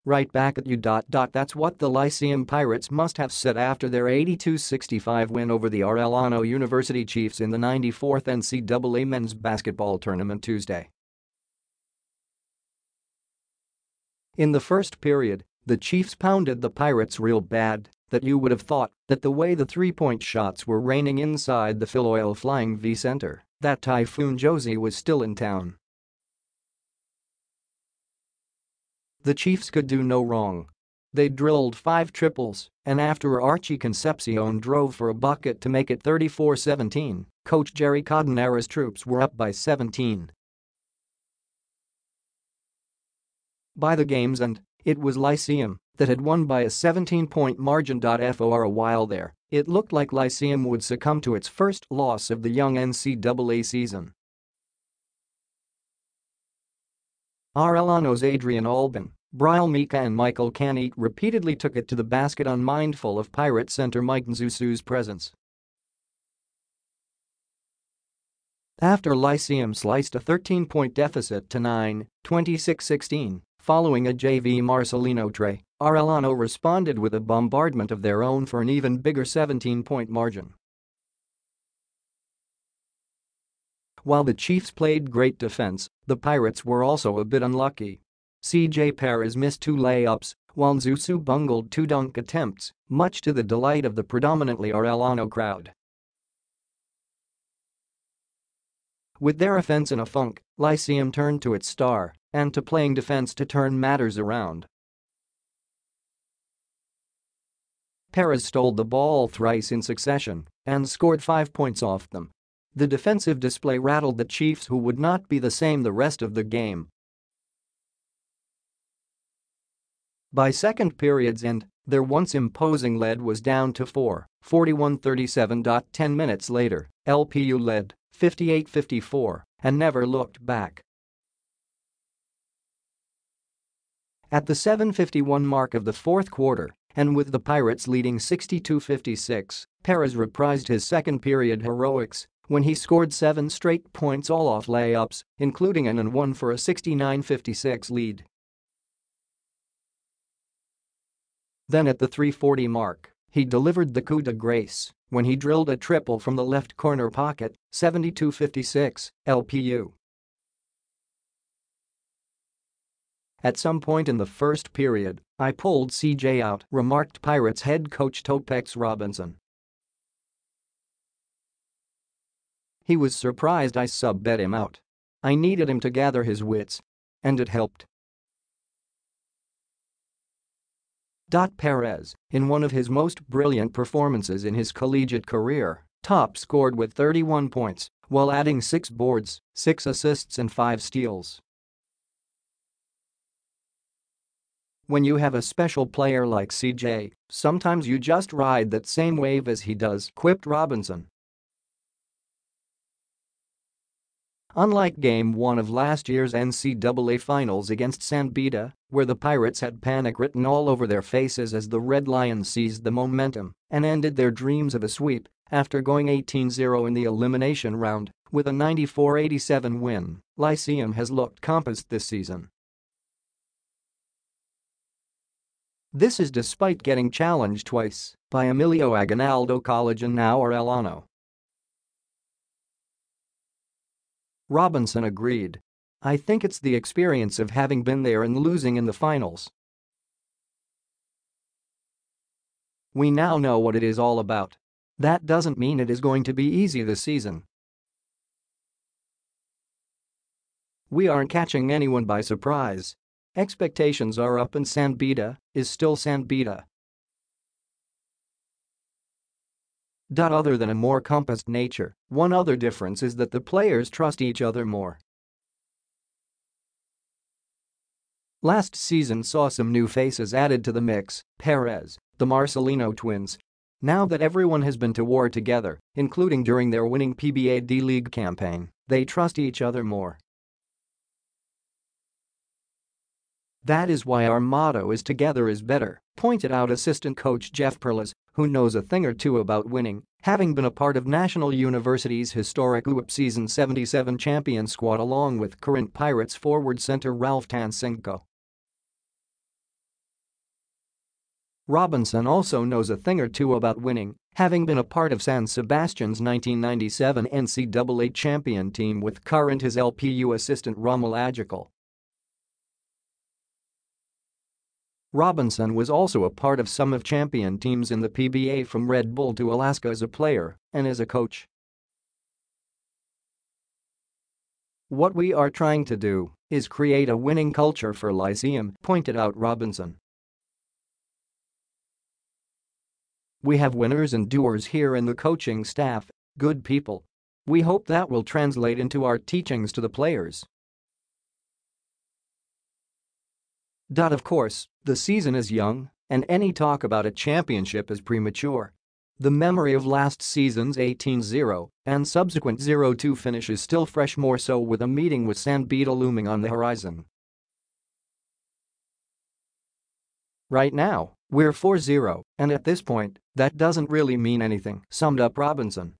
Right back at you. That's what the Lyceum Pirates must have said after their 82-65 win over the Arellano University Chiefs in the 94th NCAA men's basketball tournament Tuesday. In the first period, the Chiefs pounded the Pirates real bad that you would have thought that the way the three-point shots were raining inside the Phil Oil Flying V Center, that Typhoon Josie was still in town. The Chiefs could do no wrong. They drilled 5 triples, and after Archie Concepcion drove for a bucket to make it 34-17, Coach Jerry Codonera's troops were up by 17. By the game's end, it was Lyceum that had won by a 17-point margin. For a while there, it looked like Lyceum would succumb to its first loss of the young NCAA season. Arellano's Adrian Albin, Bryle Mika and Michael Canete repeatedly took it to the basket unmindful of Pirate center Mike Nzusu's presence. After Lyceum sliced a 13-point deficit to 9, 26-16, following a JV Marcelino tray, Arellano responded with a bombardment of their own for an even bigger 17-point margin. While the Chiefs played great defense, the Pirates were also a bit unlucky. CJ Perez missed 2 layups, while Nzusu bungled 2 dunk attempts, much to the delight of the predominantly Arellano crowd. With their offense in a funk, Lyceum turned to its star and to playing defense to turn matters around. Perez stole the ball thrice in succession and scored 5 points off them. The defensive display rattled the Chiefs, who would not be the same the rest of the game. By second period's end, their once imposing lead was down to 4, 41-37. 10 minutes later, LPU led 58-54 and never looked back. At the 7:51 mark of the fourth quarter, and with the Pirates leading 62-56, Perez reprised his second period heroics when he scored 7 straight points, all off layups, including an and one for a 69-56 lead. Then at the 3:40 mark, he delivered the coup de grace when he drilled a triple from the left corner pocket, 72-56, LPU. At some point in the first period, I pulled CJ out, remarked Pirates head coach Topex Robinson. He was surprised I sub-bet him out. I needed him to gather his wits. And it helped. Perez, in one of his most brilliant performances in his collegiate career, top scored with 31 points while adding 6 boards, 6 assists and 5 steals. When you have a special player like CJ, sometimes you just ride that same wave as he does, quipped Robinson. Unlike Game 1 of last year's NCAA Finals against San Beda, where the Pirates had panic written all over their faces as the Red Lions seized the momentum and ended their dreams of a sweep after going 18-0 in the elimination round, with a 94-87 win, Lyceum has looked compassed this season. This is despite getting challenged twice by Emilio Aguinaldo College and now Arellano. Robinson agreed. I think it's the experience of having been there and losing in the finals. We now know what it is all about. That doesn't mean it is going to be easy this season. We aren't catching anyone by surprise. Expectations are up and San Beda is still San Beda. Other than a more compassed nature, one other difference is that the players trust each other more. Last season saw some new faces added to the mix: Perez, the Marcelino twins. Now that everyone has been to war together, including during their winning PBA D-League campaign, they trust each other more. That is why our motto is "Together is better," pointed out assistant coach Jeff Perlas, who knows a thing or two about winning, having been a part of National University's historic UAP Season 77 champion squad along with current Pirates forward center Ralph Tansenko. Robinson also knows a thing or two about winning, having been a part of San Sebastian's 1997 NCAA champion team with current his LPU assistant Rommel Agical. Robinson was also a part of some of champion teams in the PBA from Red Bull to Alaska as a player and as a coach. "What we are trying to do is create a winning culture for Lyceum," pointed out Robinson. "We have winners and doers here in the coaching staff, good people. We hope that will translate into our teachings to the players." Of course, the season is young, and any talk about a championship is premature. The memory of last season's 18-0 and subsequent 0-2 finish is still fresh, more so with a meeting with San Beda looming on the horizon. "Right now, we're 4-0, and at this point, that doesn't really mean anything," summed up Robinson.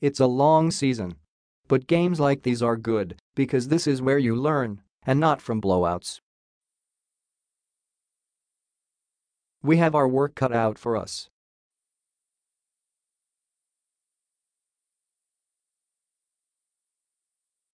"It's a long season. But games like these are good because this is where you learn, and not from blowouts. We have our work cut out for us.